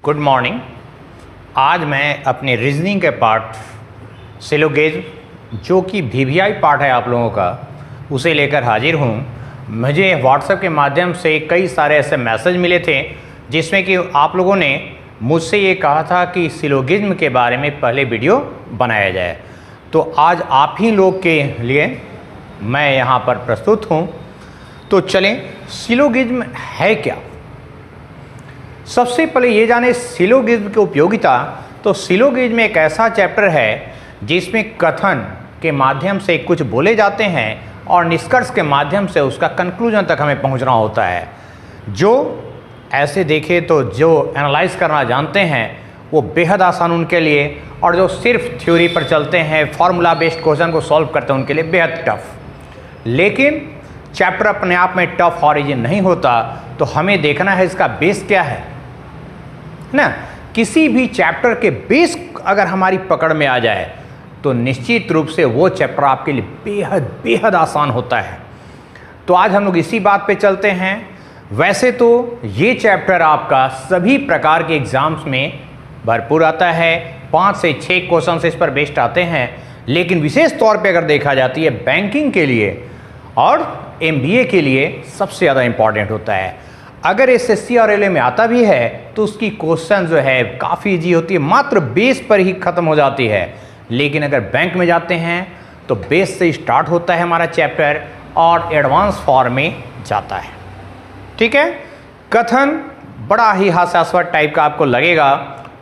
Good morning. आज मैं अपने रीजनिंग के पार्ट सिलोगिज्म जो कि वीवीआई पार्ट है आप लोगों का, उसे लेकर हाजिर हूँ। मुझे व्हाट्सएप के माध्यम से कई सारे ऐसे मैसेज मिले थे जिसमें कि आप लोगों ने मुझसे ये कहा था कि सिलोगिज्म के बारे में पहले वीडियो बनाया जाए, तो आज आप ही लोग के लिए मैं यहाँ पर प्रस्तुत हूँ। तो चलें, सिलोगिज्म है क्या। सबसे पहले ये जाने सिलोगिज्म की उपयोगिता। तो सिलोगिज्म एक ऐसा चैप्टर है जिसमें कथन के माध्यम से कुछ बोले जाते हैं और निष्कर्ष के माध्यम से उसका कंक्लूजन तक हमें पहुंचना होता है। जो ऐसे देखे तो जो एनालाइज करना जानते हैं वो बेहद आसान उनके लिए, और जो सिर्फ थ्योरी पर चलते हैं, फार्मूला बेस्ड क्वेश्चन को सॉल्व करते हैं, उनके लिए बेहद टफ। लेकिन चैप्टर अपने आप में टफ ऑरिजिन नहीं होता, तो हमें देखना है इसका बेस क्या है ना। किसी भी चैप्टर के बेस अगर हमारी पकड़ में आ जाए तो निश्चित रूप से वो चैप्टर आपके लिए बेहद बेहद आसान होता है। तो आज हम लोग इसी बात पे चलते हैं। वैसे तो ये चैप्टर आपका सभी प्रकार के एग्जाम्स में भरपूर आता है, 5 से 6 क्वेश्चन इस पर बेस्ड आते हैं, लेकिन विशेष तौर पे अगर देखा जाती है बैंकिंग के लिए और एमबीए के लिए सबसे ज़्यादा इंपॉर्टेंट होता है। अगर एसएससी और रेलवे में आता भी है तो उसकी क्वेश्चन जो है काफ़ी ईजी होती है, मात्र बेस पर ही ख़त्म हो जाती है। लेकिन अगर बैंक में जाते हैं तो बेस से स्टार्ट होता है हमारा चैप्टर और एडवांस फॉर्म में जाता है। ठीक है, कथन बड़ा ही हास्यास्पद टाइप का आपको लगेगा,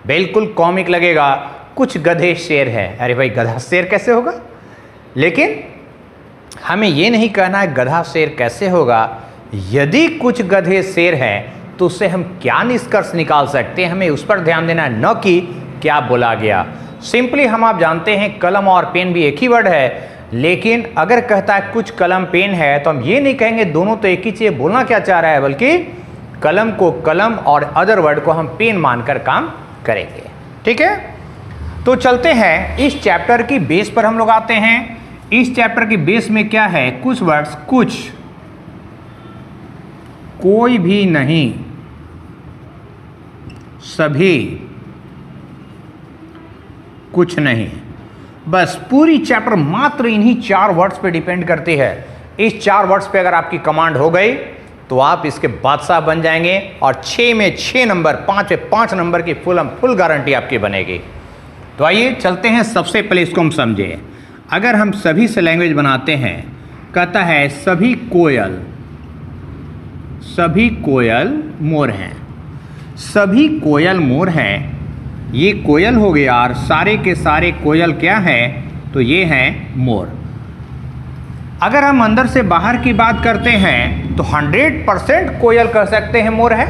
बिल्कुल कॉमिक लगेगा। कुछ गधे शेर है, अरे भाई गधा शेर कैसे होगा। लेकिन हमें ये नहीं कहना है गधा शेर कैसे होगा। यदि कुछ गधे शेर हैं तो उससे हम क्या निष्कर्ष निकाल सकते हैं, हमें उस पर ध्यान देना है, न कि क्या बोला गया। सिंपली हम आप जानते हैं कलम और पेन भी एक ही वर्ड है, लेकिन अगर कहता है कुछ कलम पेन है तो हम ये नहीं कहेंगे दोनों तो एक ही चीज़ बोलना क्या चाह रहा है, बल्कि कलम को कलम और अदर वर्ड को हम पेन मानकर काम करेंगे। ठीक है, तो चलते हैं इस चैप्टर की बेस पर हम लोग आते हैं। इस चैप्टर की बेस में क्या है, कुछ वर्ड्स, कुछ, कोई भी नहीं, सभी, कुछ नहीं। बस पूरी चैप्टर मात्र इन्हीं 4 वर्ड्स पे डिपेंड करती है। इस 4 वर्ड्स पे अगर आपकी कमांड हो गई तो आप इसके बादशाह बन जाएंगे, और 6 में 6 नंबर, 5 में 5 नंबर की फुल गारंटी आपकी बनेगी। तो आइए चलते हैं, सबसे पहले इसको हम समझें। अगर हम सभी से लैंग्वेज बनाते हैं, कहता है सभी कोयल मोर हैं। सभी कोयल मोर हैं, ये कोयल हो गया, और सारे के सारे कोयल क्या हैं, तो ये हैं मोर। अगर हम अंदर से बाहर की बात करते हैं तो 100% कोयल कह सकते हैं मोर है,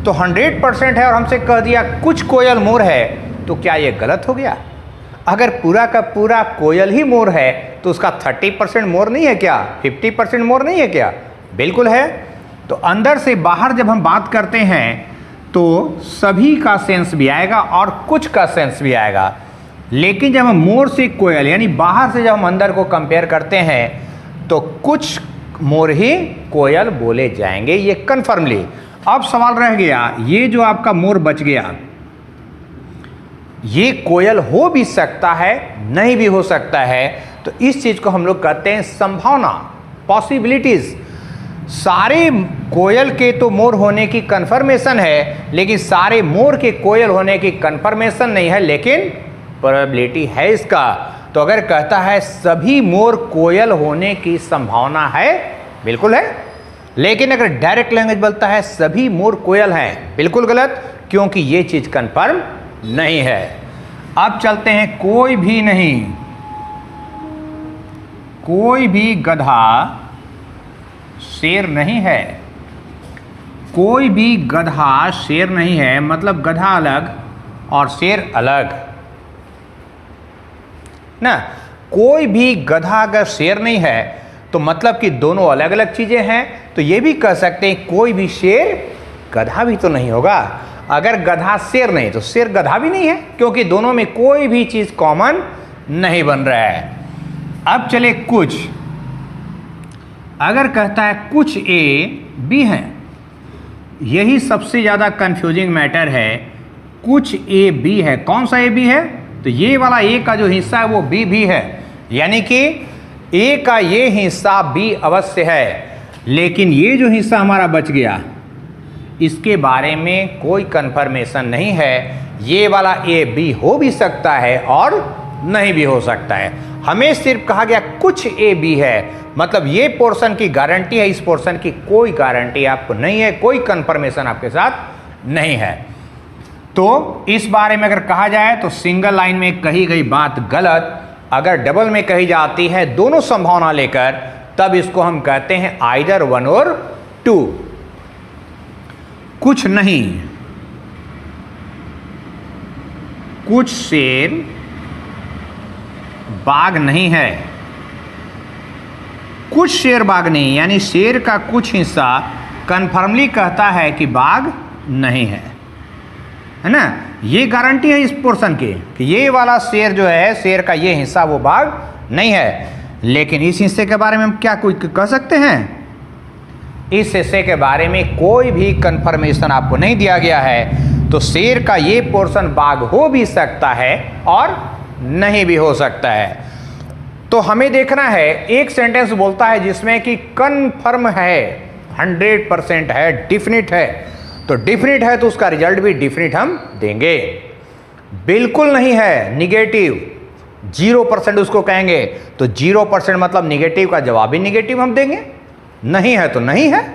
तो 100% है, और हमसे कह दिया कुछ कोयल मोर है, तो क्या ये गलत हो गया। अगर पूरा का पूरा कोयल ही मोर है तो उसका 30% मोर नहीं है क्या, 50% मोर नहीं है क्या, बिल्कुल है। तो अंदर से बाहर जब हम बात करते हैं तो सभी का सेंस भी आएगा और कुछ का सेंस भी आएगा। लेकिन जब हम मोर से कोयल यानी बाहर से जब हम अंदर को कंपेयर करते हैं तो कुछ मोर ही कोयल बोले जाएंगे, ये कन्फर्मली। अब सवाल रह गया, ये जो आपका मोर बच गया, ये कोयल हो भी सकता है, नहीं भी हो सकता है। तो इस चीज को हम लोग कहते हैं संभावना, पॉसिबिलिटीज। सारे कोयल के तो मोर होने की कंफर्मेशन है, लेकिन सारे मोर के कोयल होने की कंफर्मेशन नहीं है, लेकिन प्रोबेबिलिटी है इसका। तो अगर कहता है सभी मोर कोयल होने की संभावना है, बिल्कुल है। लेकिन अगर डायरेक्ट लैंग्वेज बोलता है सभी मोर कोयल हैं, बिल्कुल गलत, क्योंकि ये चीज कंफर्म नहीं है। अब चलते हैं, कोई भी नहीं, कोई भी गधा शेर नहीं है। कोई भी गधा शेर नहीं है, मतलब गधा अलग और शेर अलग ना। कोई भी गधा अगर शेर नहीं है तो मतलब कि दोनों अलग अलग चीजें हैं। तो ये भी कह सकते हैं कोई भी शेर गधा भी तो नहीं होगा। अगर गधा शेर नहीं तो शेर गधा भी नहीं है, क्योंकि दोनों में कोई भी चीज कॉमन नहीं बन रहा है। अब चले कुछ, अगर कहता है कुछ ए बी हैं, यही सबसे ज़्यादा कंफ्यूजिंग मैटर है कुछ ए बी है। कौन सा ए बी है? तो ये वाला ए का जो हिस्सा है वो बी भी है, यानी कि ए का ये हिस्सा बी अवश्य है, लेकिन ये जो हिस्सा हमारा बच गया इसके बारे में कोई कंफर्मेशन नहीं है। ये वाला ए बी हो भी सकता है और नहीं भी हो सकता है। हमें सिर्फ कहा गया कुछ ए बी है, मतलब ये पोर्शन की गारंटी है, इस पोर्शन की कोई गारंटी आपको नहीं है, कोई कंफर्मेशन आपके साथ नहीं है। तो इस बारे में अगर कहा जाए तो सिंगल लाइन में कही गई बात गलत, अगर डबल में कही जाती है दोनों संभावना लेकर, तब इसको हम कहते हैं आइदर वन और टू। कुछ नहीं, कुछ शेर बाघ नहीं है। कुछ शेर बाघ नहीं, यानी शेर का कुछ हिस्सा कन्फर्मली कहता है कि बाघ नहीं है ना। ये गारंटी है इस पोर्शन की कि ये वाला शेर जो है, शेर का ये हिस्सा वो बाघ नहीं है। लेकिन इस हिस्से के बारे में हम क्या कोई कह सकते हैं? इस हिस्से के बारे में कोई भी कंफर्मेशन आपको नहीं दिया गया है। तो शेर का ये पोर्शन बाघ हो भी सकता है और नहीं भी हो सकता है। तो हमें देखना है, एक सेंटेंस बोलता है जिसमें कि कन्फर्म है, 100% है, डेफिनिट है। तो डेफिनिट है तो उसका रिजल्ट भी डेफिनिट हम देंगे। बिल्कुल नहीं है, निगेटिव, 0% उसको कहेंगे। तो 0% मतलब निगेटिव का जवाब भी निगेटिव हम देंगे। नहीं है तो नहीं है।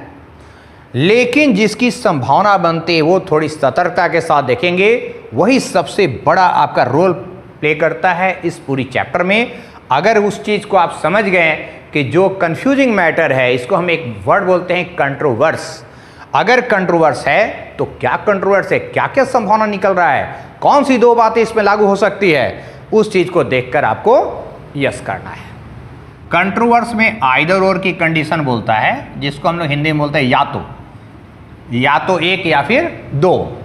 लेकिन जिसकी संभावना बनती है वो थोड़ी सतर्कता के साथ देखेंगे, वही सबसे बड़ा आपका रोल प्ले करता है इस पूरी चैप्टर में। अगर उस चीज़ को आप समझ गए कि जो कंफ्यूजिंग मैटर है, इसको हम एक वर्ड बोलते हैं कंट्रोवर्स। अगर कंट्रोवर्स है तो क्या कंट्रोवर्स है, क्या क्या संभावना निकल रहा है, कौन सी दो बातें इसमें लागू हो सकती है, उस चीज़ को देखकर आपको यस करना है। कंट्रोवर्स में आइदर और की कंडीशन बोलता है, जिसको हम लोग हिंदी में बोलते हैं या तो एक या फिर दो,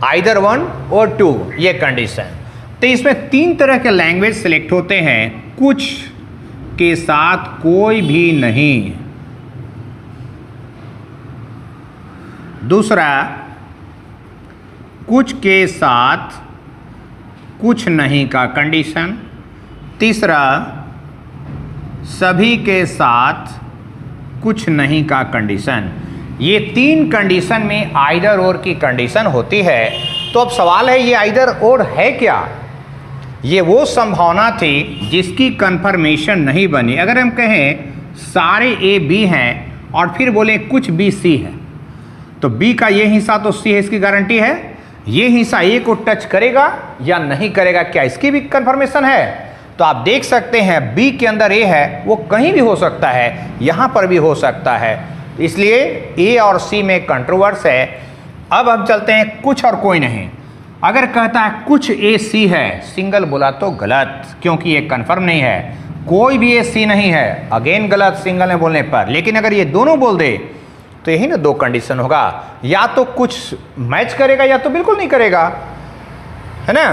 आइदर वन और टू, ये कंडीशन। तो इसमें 3 तरह के लैंग्वेज सिलेक्ट होते हैं। कुछ के साथ कोई भी नहीं, दूसरा कुछ के साथ कुछ नहीं का कंडीशन, तीसरा सभी के साथ कुछ नहीं का कंडीशन। ये 3 कंडीशन में आइदर और की कंडीशन होती है। तो अब सवाल है, ये आइदर और है क्या? ये वो संभावना थी जिसकी कंफर्मेशन नहीं बनी। अगर हम कहें सारे ए बी हैं और फिर बोले कुछ बी सी है, तो बी का ये हिस्सा तो सी है, इसकी गारंटी है। ये हिस्सा ए को टच करेगा या नहीं करेगा, क्या इसकी भी कंफर्मेशन है? तो आप देख सकते हैं बी के अंदर ए है, वो कहीं भी हो सकता है, यहां पर भी हो सकता है। इसलिए ए और सी में कंट्रोवर्स है। अब हम चलते हैं कुछ और कोई नहीं। अगर कहता है कुछ ए सी है, सिंगल बोला तो गलत, क्योंकि ये कंफर्म नहीं है। कोई भी ए सी नहीं है, अगेन गलत सिंगल में बोलने पर। लेकिन अगर ये दोनों बोल दे तो यही ना 2 कंडीशन होगा, या तो कुछ मैच करेगा या तो बिल्कुल नहीं करेगा, है ना।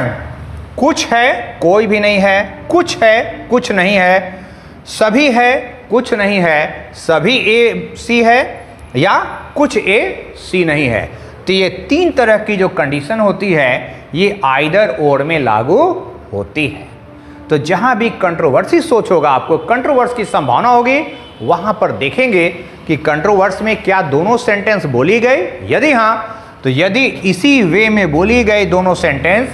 कुछ है, कोई भी नहीं है, कुछ है, कुछ नहीं है, सभी है, कुछ नहीं है, सभी ए सी है, या कुछ ए सी नहीं है। तो ये 3 तरह की जो कंडीशन होती है, ये आइदर और में लागू होती है। तो जहां भी कंट्रोवर्सी सोच होगा, आपको कंट्रोवर्स की संभावना होगी, वहां पर देखेंगे कि कंट्रोवर्स में क्या दोनों सेंटेंस बोली गई। यदि हां, तो यदि इसी वे में बोली गई दोनों सेंटेंस,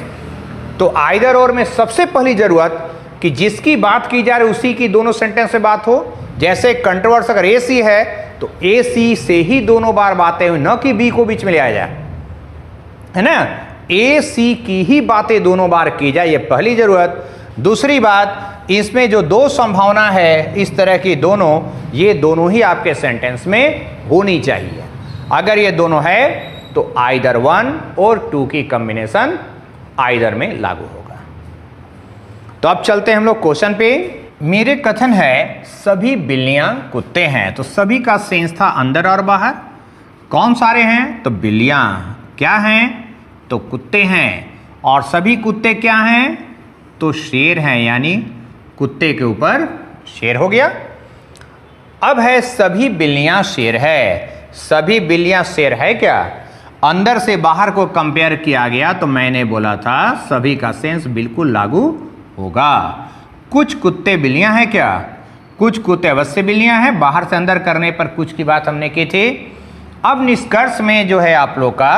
तो आइदर और में सबसे पहली जरूरत कि जिसकी बात की जा रही उसी की दोनों सेंटेंस से बात हो। जैसे कंट्रोवर्स अगर ए सी है तो ए सी से ही दोनों बार बातें हुई, न कि बी को बीच में ले आया जाए, है ना। ए सी की ही बातें दोनों बार की जाए, ये पहली जरूरत। दूसरी बात, इसमें जो 2 संभावना है इस तरह की दोनों, ये दोनों ही आपके सेंटेंस में होनी चाहिए। अगर ये दोनों है तो आइदर 1 और 2 की कॉम्बिनेशन आइदर में लागू होगा। तो अब चलते हैं हम लोग क्वेश्चन पे। मेरे कथन है सभी बिल्लियां कुत्ते हैं, तो सभी का सेंस था अंदर और बाहर। कौन सारे हैं? तो बिल्लियां। क्या हैं? तो कुत्ते हैं। और सभी कुत्ते क्या हैं? तो शेर हैं, यानी कुत्ते के ऊपर शेर हो गया। अब है सभी बिल्लियां शेर है। सभी बिल्लियां शेर है क्या? अंदर से बाहर को कंपेयर किया गया तो मैंने बोला था सभी का सेंस बिल्कुल लागू होगा। कुछ कुत्ते बिल्लियां हैं क्या? कुछ कुत्ते अवश्य बिल्लियां हैं, बाहर से अंदर करने पर कुछ की बात हमने की थी। अब निष्कर्ष में जो है आप लोग का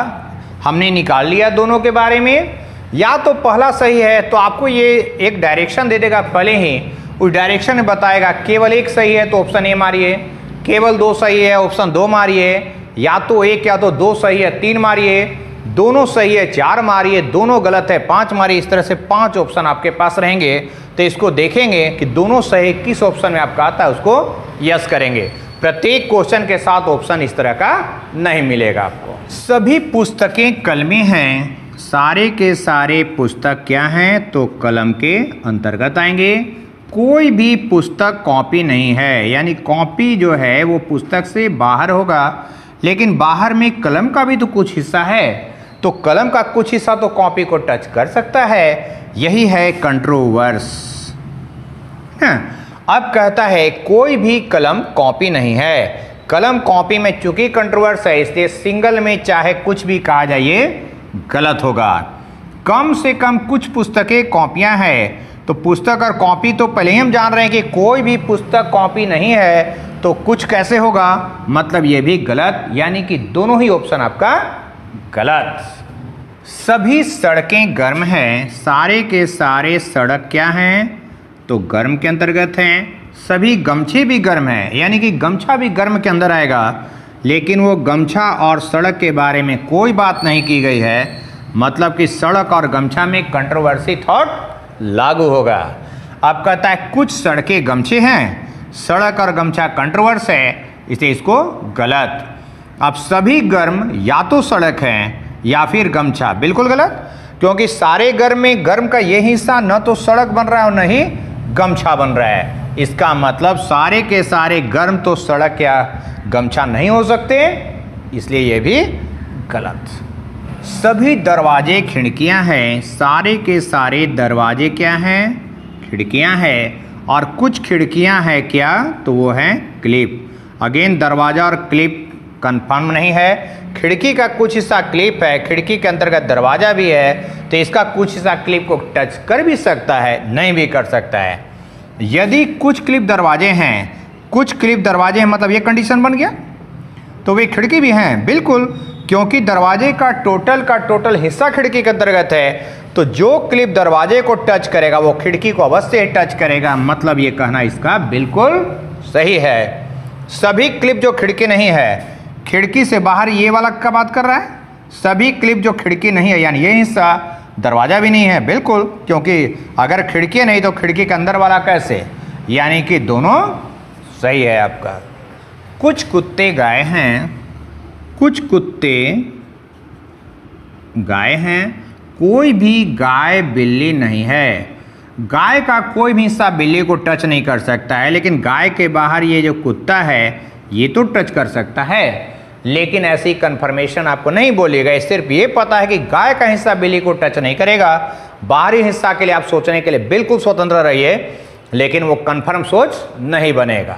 हमने निकाल लिया दोनों के बारे में। या तो पहला सही है तो आपको ये एक डायरेक्शन दे देगा पहले ही, उस डायरेक्शन में बताएगा केवल एक सही है तो ऑप्शन ए मारिए, केवल दो सही है ऑप्शन दो मारिए, या तो एक या तो दो सही है तीन मारिए, दोनों सही है चार मारिए, दोनों गलत है पांच मारिए। इस तरह से पांच ऑप्शन आपके पास रहेंगे। तो इसको देखेंगे कि दोनों सही किस ऑप्शन में आपका आता है, उसको यस करेंगे। प्रत्येक क्वेश्चन के साथ ऑप्शन इस तरह का नहीं मिलेगा आपको। सभी पुस्तकें कलमी हैं, सारे के सारे पुस्तक क्या हैं? तो कलम के अंतर्गत आएंगे। कोई भी पुस्तक कॉपी नहीं है, यानी कॉपी जो है वो पुस्तक से बाहर होगा, लेकिन बाहर में कलम का भी तो कुछ हिस्सा है, तो कलम का कुछ हिस्सा तो कॉपी को टच कर सकता है। यही है कंट्रोवर्स। अब कहता है कोई भी कलम कॉपी नहीं है। कलम कॉपी में चूंकि कंट्रोवर्स है इसलिए सिंगल में चाहे कुछ भी कहा जाए ये गलत होगा। कम से कम कुछ पुस्तकें कॉपियां हैं, तो पुस्तक और कॉपी तो पहले ही हम जान रहे हैं कि कोई भी पुस्तक कॉपी नहीं है, तो कुछ कैसे होगा, मतलब ये भी गलत, यानी कि दोनों ही ऑप्शन आपका गलत। सभी सड़कें गर्म हैं, सारे के सारे सड़क क्या हैं? तो गर्म के अंतर्गत हैं। सभी गमछे भी गर्म हैं, यानी कि गमछा भी गर्म के अंदर आएगा, लेकिन वो गमछा और सड़क के बारे में कोई बात नहीं की गई है, मतलब कि सड़क और गमछा में कंट्रोवर्सी थॉट लागू होगा। अब कहता है कुछ सड़कें गमछे हैं, सड़क और गमछा कंट्रोवर्स है, इसलिए इसको गलत। अब सभी गर्म या तो सड़क हैं या फिर गमछा, बिल्कुल गलत, क्योंकि सारे गर्म में गर्म का ये हिस्सा न तो सड़क बन रहा है और न ही गमछा बन रहा है। इसका मतलब सारे के सारे गर्म तो सड़क या गमछा नहीं हो सकते, इसलिए ये भी गलत। सभी दरवाजे खिड़कियां हैं, सारे के सारे दरवाजे क्या हैं? खिड़कियां हैं। और कुछ खिड़कियां हैं क्या? तो वो हैं क्लिप। अगेन दरवाजा और क्लिप कंफर्म नहीं है। खिड़की का कुछ हिस्सा क्लिप है, खिड़की के अंतर्गत दरवाजा भी है, तो इसका कुछ हिस्सा क्लिप को टच कर भी सकता है, नहीं भी कर सकता है। यदि कुछ क्लिप दरवाजे हैं, कुछ क्लिप दरवाजे हैं, मतलब ये कंडीशन बन गया, तो वे खिड़की भी हैं, बिल्कुल, क्योंकि दरवाजे का टोटल हिस्सा खिड़की के अंतर्गत है, तो जो क्लिप दरवाजे को टच करेगा वो खिड़की को अवश्य टच करेगा, मतलब ये कहना इसका बिल्कुल सही है। सभी क्लिप जो खिड़की नहीं है, खिड़की से बाहर ये वाला का बात कर रहा है, सभी क्लिप जो खिड़की नहीं है, यानी ये हिस्सा दरवाजा भी नहीं है, बिल्कुल, क्योंकि अगर खिड़की नहीं तो खिड़की के अंदर वाला कैसे, यानी कि दोनों सही है आपका। कुछ कुत्ते गाय हैं, कुछ कुत्ते गाय हैं, कोई भी गाय बिल्ली नहीं है। गाय का कोई भी हिस्सा बिल्ली को टच नहीं कर सकता है, लेकिन गाय के बाहर ये जो कुत्ता है ये तो टच कर सकता है, लेकिन ऐसी कंफर्मेशन आपको नहीं बोलेगा। सिर्फ ये पता है कि गाय का हिस्सा बिल्ली को टच नहीं करेगा। बाहरी हिस्सा के लिए आप सोचने के लिए बिल्कुल स्वतंत्र रहिए, लेकिन वो कंफर्म सोच नहीं बनेगा।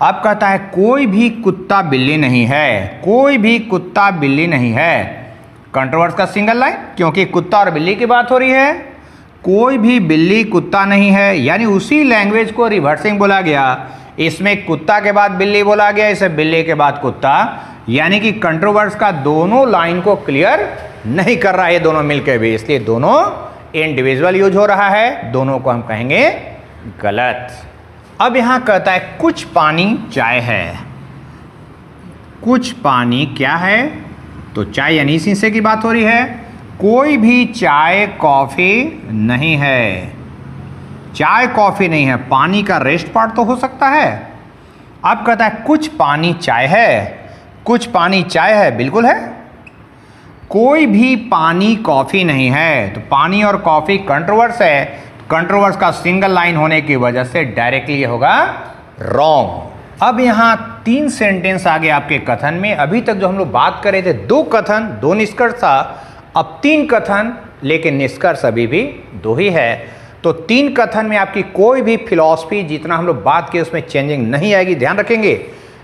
अब कहता है कोई भी कुत्ता बिल्ली नहीं है, कोई भी कुत्ता बिल्ली नहीं है। कंट्रोवर्स का सिंगल लाइन, क्योंकि कुत्ता और बिल्ली की बात हो रही है। कोई भी बिल्ली कुत्ता नहीं है, यानी उसी लैंग्वेज को रिवर्सिंग बोला गया। इसमें कुत्ता के बाद बिल्ली बोला गया, इसे बिल्ली के बाद कुत्ता, यानी कि कंट्रोवर्स का दोनों लाइन को क्लियर नहीं कर रहा है दोनों मिलकर भी, इसलिए दोनों इंडिविजुअल यूज हो रहा है, दोनों को हम कहेंगे गलत। अब यहां कहता है कुछ पानी चाय है। कुछ पानी क्या है? तो चाय यानी शीशे की बात हो रही है। कोई भी चाय कॉफी नहीं है, चाय कॉफी नहीं है, पानी का रेस्ट पार्ट तो हो सकता है। अब कहता है कुछ पानी चाय है, कुछ पानी चाय है, बिल्कुल है। कोई भी पानी कॉफी नहीं है, तो पानी और कॉफी कंट्रोवर्स है, कंट्रोवर्स का सिंगल लाइन होने की वजह से डायरेक्टली होगा रॉन्ग। अब यहां 3 सेंटेंस आ गए आपके कथन में। अभी तक जो हम लोग बात कर रहे थे 2 कथन 2 निष्कर्ष था, अब 3 कथन, लेकिन निष्कर्ष अभी भी 2 ही है। तो 3 कथन में आपकी कोई भी फिलॉसफी जितना हम लोग बात किए उसमें चेंजिंग नहीं आएगी, ध्यान रखेंगे।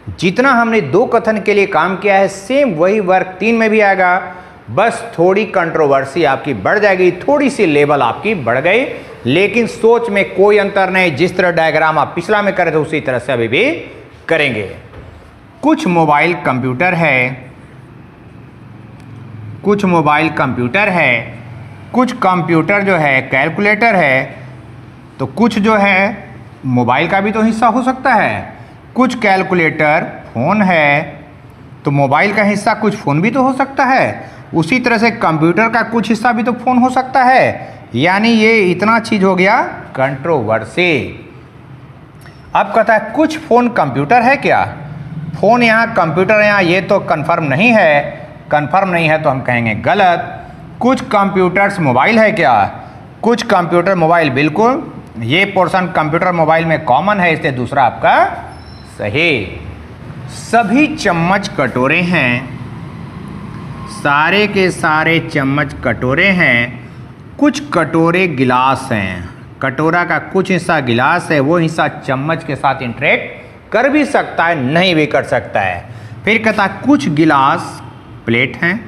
जितना हमने 2 कथन के लिए काम किया है सेम वही वर्क 3 में भी आएगा, बस थोड़ी कंट्रोवर्सी आपकी बढ़ जाएगी, थोड़ी सी लेवल आपकी बढ़ गई, लेकिन सोच में कोई अंतर नहीं। जिस तरह डायग्राम आप पिछला में करे थे उसी तरह से अभी भी करेंगे। कुछ मोबाइल कंप्यूटर है, कुछ मोबाइल कंप्यूटर है, कुछ कंप्यूटर जो है कैलकुलेटर है, तो कुछ जो है मोबाइल का भी तो हिस्सा हो सकता है। कुछ कैलकुलेटर फ़ोन है, तो मोबाइल का हिस्सा कुछ फ़ोन भी तो हो सकता है। उसी तरह से कंप्यूटर का कुछ हिस्सा भी तो फ़ोन हो सकता है। यानी ये इतना चीज़ हो गया कंट्रोवर्सी। अब कहता है कुछ फ़ोन कंप्यूटर है क्या? फ़ोन यहाँ कंप्यूटर यहाँ ये तो कंफर्म नहीं है, कंफर्म नहीं है तो हम कहेंगे गलत। कुछ कंप्यूटर्स मोबाइल है क्या? कुछ कंप्यूटर मोबाइल, बिल्कुल ये पोर्शन कंप्यूटर मोबाइल में कॉमन है, इसलिए दूसरा आपका सही। सभी चम्मच कटोरे हैं, सारे के सारे चम्मच कटोरे हैं। कुछ कटोरे गिलास हैं, कटोरा का कुछ हिस्सा गिलास है, वो हिस्सा चम्मच के साथ इंटरेक्ट कर भी सकता है, नहीं भी कर सकता है। फिर कहता है कुछ गिलास प्लेट हैं,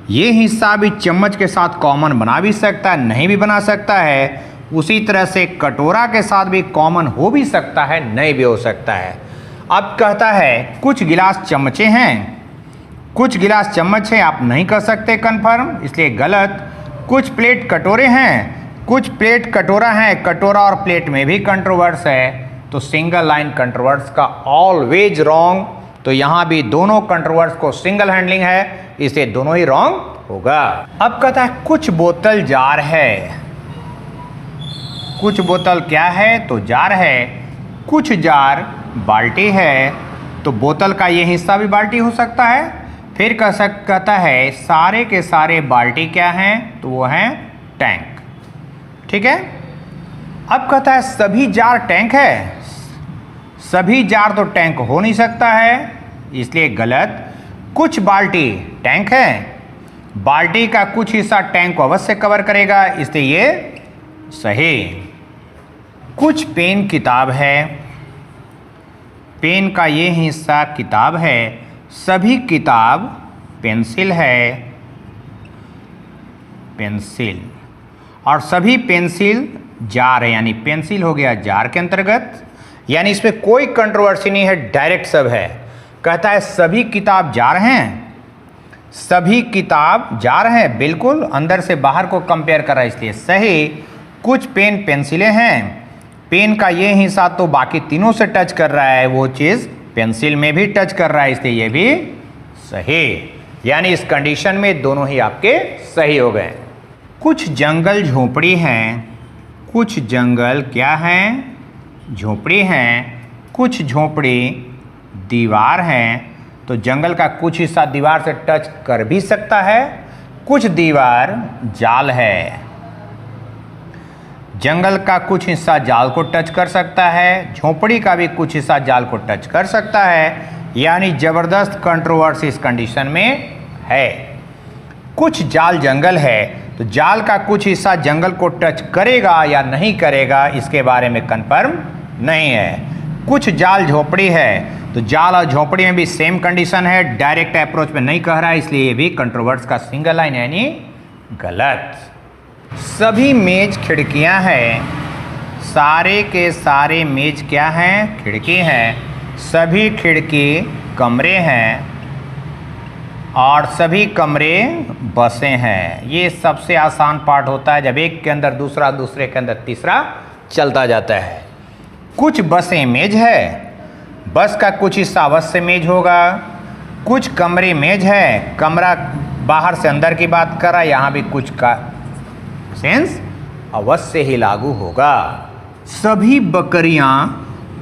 ये हिस्सा भी चम्मच के साथ कॉमन बना भी सकता है, नहीं भी बना सकता है। उसी तरह से कटोरा के साथ भी कॉमन हो भी सकता है, नहीं भी हो सकता है। अब कहता है कुछ गिलास चम्मचे हैं, कुछ गिलास चम्मच है, आप नहीं कर सकते कंफर्म, इसलिए गलत। कुछ प्लेट कटोरे हैं, कुछ प्लेट कटोरा है, कटोरा और प्लेट में भी कंट्रोवर्स है, तो सिंगल लाइन कंट्रोवर्स का ऑलवेज रॉन्ग। तो यहाँ भी दोनों कंट्रोवर्स को सिंगल हैंडलिंग है, इसलिए दोनों ही रॉन्ग होगा। अब कहता है कुछ बोतल जार है, कुछ बोतल क्या है? तो जार है। कुछ जार बाल्टी है, तो बोतल का ये हिस्सा भी बाल्टी हो सकता है। फिर कहता है सारे के सारे बाल्टी क्या हैं? तो वो हैं टैंक। ठीक है। अब कहता है सभी जार टैंक है, सभी जार तो टैंक हो नहीं सकता है, इसलिए गलत। कुछ बाल्टी टैंक है, बाल्टी का कुछ हिस्सा टैंक को अवश्य कवर करेगा, इसलिए ये सही। कुछ पेन किताब है, पेन का ये हिस्सा किताब है, सभी किताब पेंसिल है, पेंसिल, और सभी पेंसिल जार है, यानी पेंसिल हो गया जार के अंतर्गत, यानी इसमें कोई कंट्रोवर्सी नहीं है, डायरेक्ट सब है। कहता है सभी किताब जार हैं, सभी किताब जार हैं, बिल्कुल अंदर से बाहर को कंपेयर कर रहा है, इसलिए सही। कुछ पेन पेंसिलें हैं, पेन का ये हिस्सा तो बाकी तीनों से टच कर रहा है, वो चीज़ पेंसिल में भी टच कर रहा है, इसलिए ये भी सही। यानी इस कंडीशन में दोनों ही आपके सही हो गए। कुछ जंगल झोपड़ी हैं, कुछ जंगल क्या हैं? झोपड़ी हैं। कुछ झोपड़ी दीवार हैं, तो जंगल का कुछ हिस्सा दीवार से टच कर भी सकता है। कुछ दीवार जाल है, जंगल का कुछ हिस्सा जाल को टच कर सकता है, झोपड़ी का भी कुछ हिस्सा जाल को टच कर सकता है, यानी ज़बरदस्त कंट्रोवर्सी इस कंडीशन में है। कुछ जाल जंगल है, तो जाल का कुछ हिस्सा जंगल को टच करेगा या नहीं करेगा, इसके बारे में कंफर्म नहीं है। कुछ जाल झोपड़ी है, तो जाल और झोपड़ी में भी सेम कंडीशन है, डायरेक्ट अप्रोच में नहीं कह रहा है, इसलिए ये भी कंट्रोवर्स का सिंगल लाइन यानी गलत। सभी मेज खिड़कियां हैं, सारे के सारे मेज क्या हैं? खिड़की हैं। सभी खिड़की कमरे हैं और सभी कमरे बसें हैं। ये सबसे आसान पार्ट होता है, जब एक के अंदर दूसरा, दूसरे के अंदर तीसरा चलता जाता है। कुछ बसें मेज है, बस का कुछ हिस्सा अवश्य मेज होगा। कुछ कमरे मेज है, कमरा बाहर से अंदर की बात कर रहा है, यहाँ भी कुछ का सेंस अवश्य ही लागू होगा। सभी बकरियां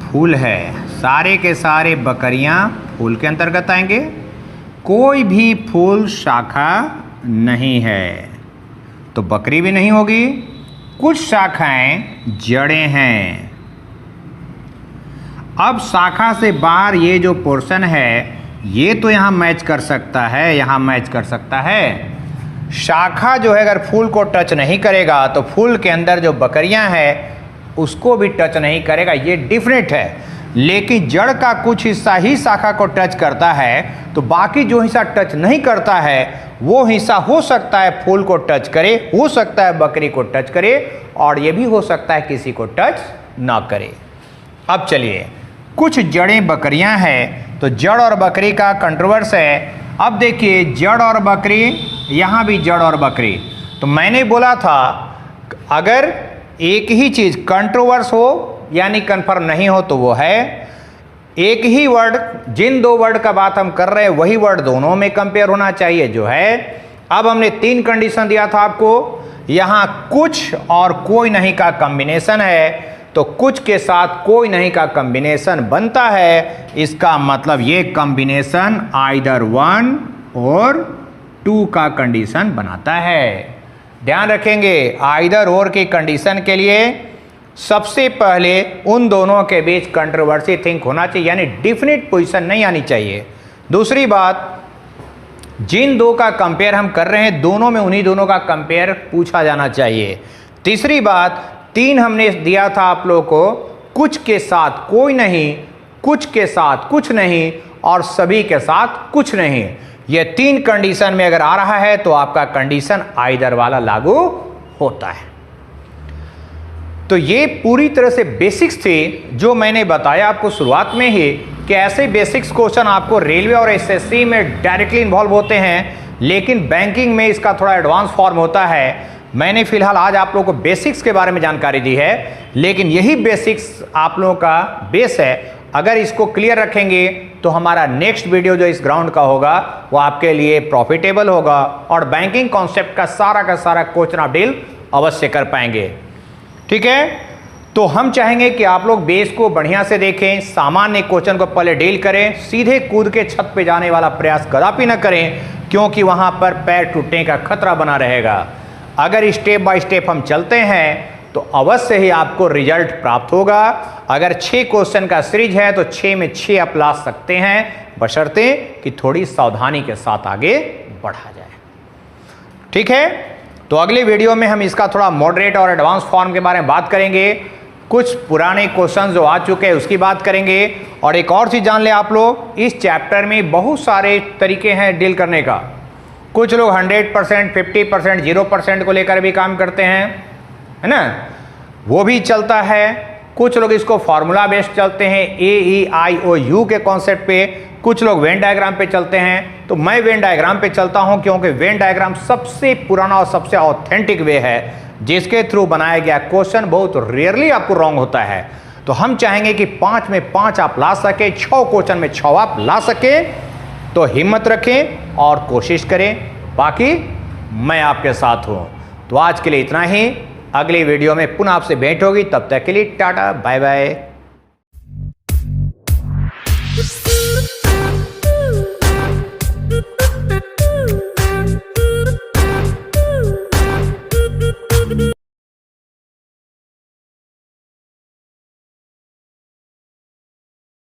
फूल है, सारे के सारे बकरियां फूल के अंतर्गत आएंगे। कोई भी फूल शाखा नहीं है, तो बकरी भी नहीं होगी। कुछ शाखाएं जड़ें हैं। अब शाखा से बाहर ये जो पोर्शन है, ये तो यहाँ मैच कर सकता है, यहाँ मैच कर सकता है। शाखा जो है अगर फूल को टच नहीं करेगा, तो फूल के अंदर जो बकरियां हैं उसको भी टच नहीं करेगा, ये डिफरेंट है। लेकिन जड़ का कुछ हिस्सा ही शाखा को टच करता है, तो बाकी जो हिस्सा टच नहीं करता है वो हिस्सा हो सकता है फूल को टच करे, हो सकता है बकरी को टच करे, और ये भी हो सकता है किसी को टच ना करे। अब चलिए, कुछ जड़ें बकरियां हैं, तो जड़ और बकरी का कंट्रोवर्स है। अब देखिए, जड़ और बकरी, यहाँ भी जड़ और बकरी, तो मैंने बोला था अगर एक ही चीज कंट्रोवर्स हो यानी कन्फर्म नहीं हो तो वो है एक ही वर्ड, जिन दो वर्ड का बात हम कर रहे हैं वही वर्ड दोनों में कंपेयर होना चाहिए जो है। अब हमने 3 कंडीशन दिया था आपको, यहां कुछ और कोई नहीं का कॉम्बिनेशन है, तो कुछ के साथ कोई नहीं का कॉम्बिनेशन बनता है, इसका मतलब ये कॉम्बिनेशन आइदर 1 और 2 का कंडीशन बनाता है। ध्यान रखेंगे, आइदर और की कंडीशन के लिए सबसे पहले उन दोनों के बीच कंट्रोवर्सी थिंक होना चाहिए, यानी डिफिनिट पोजीशन नहीं आनी चाहिए। दूसरी बात, जिन दो का कंपेयर हम कर रहे हैं दोनों में उन्हीं दोनों का कंपेयर पूछा जाना चाहिए। तीसरी बात, 3 हमने दिया था आप लोगों को, कुछ के साथ कोई नहीं, कुछ के साथ कुछ नहीं, और सभी के साथ कुछ नहीं। ये 3 कंडीशन में अगर आ रहा है तो आपका कंडीशन आइदर वाला लागू होता है। तो ये पूरी तरह से बेसिक्स थे जो मैंने बताया आपको शुरुआत में ही कि ऐसे बेसिक्स क्वेश्चन आपको रेलवे और एसएससी में डायरेक्टली इन्वॉल्व होते हैं, लेकिन बैंकिंग में इसका थोड़ा एडवांस फॉर्म होता है। मैंने फिलहाल आज आप लोगों को बेसिक्स के बारे में जानकारी दी है, लेकिन यही बेसिक्स आप लोगों का बेस है। अगर इसको क्लियर रखेंगे तो हमारा नेक्स्ट वीडियो जो इस ग्राउंड का होगा वो आपके लिए प्रॉफिटेबल होगा और बैंकिंग कॉन्सेप्ट का सारा क्वेश्चन आप डील अवश्य कर पाएंगे। ठीक है, तो हम चाहेंगे कि आप लोग बेस को बढ़िया से देखें, सामान्य क्वेश्चन को पहले डील करें, सीधे कूद के छत पे जाने वाला प्रयास कदापि न करें, क्योंकि वहां पर पैर टूटने का खतरा बना रहेगा। अगर स्टेप बाय स्टेप हम चलते हैं तो अवश्य ही आपको रिजल्ट प्राप्त होगा। अगर 6 क्वेश्चन का सीरीज है तो 6 में 6 आप ला सकते हैं, बशर्ते कि थोड़ी सावधानी के साथ आगे बढ़ा जाए। ठीक है, तो अगले वीडियो में हम इसका थोड़ा मॉडरेट और एडवांस फॉर्म के बारे में बात करेंगे, कुछ पुराने क्वेश्चन जो आ चुके हैं उसकी बात करेंगे। और एक और चीज जान ले आप लोग, इस चैप्टर में बहुत सारे तरीके हैं डील करने का। कुछ लोग 100%, 50%, 0% को लेकर भी काम करते हैं, है ना, वो भी चलता है। कुछ लोग इसको फॉर्मूला बेस्ड चलते हैं, AEIOU के कॉन्सेप्ट पे, कुछ लोग वेन डायग्राम पे चलते हैं। तो मैं वेन डायग्राम पे चलता हूं क्योंकि वेन डायग्राम सबसे पुराना और सबसे ऑथेंटिक वे है जिसके थ्रू बनाया गया क्वेश्चन बहुत रेयरली आपको रॉन्ग होता है। तो हम चाहेंगे कि 5 में 5 आप ला सके, 6 क्वेश्चन में 6 आप ला सके, तो हिम्मत रखें और कोशिश करें। बाकी मैं आपके साथ हूं। तो आज के लिए इतना ही, अगली वीडियो में पुनः आपसे भेंट होगी, तब तक के लिए टाटा बाय बाय।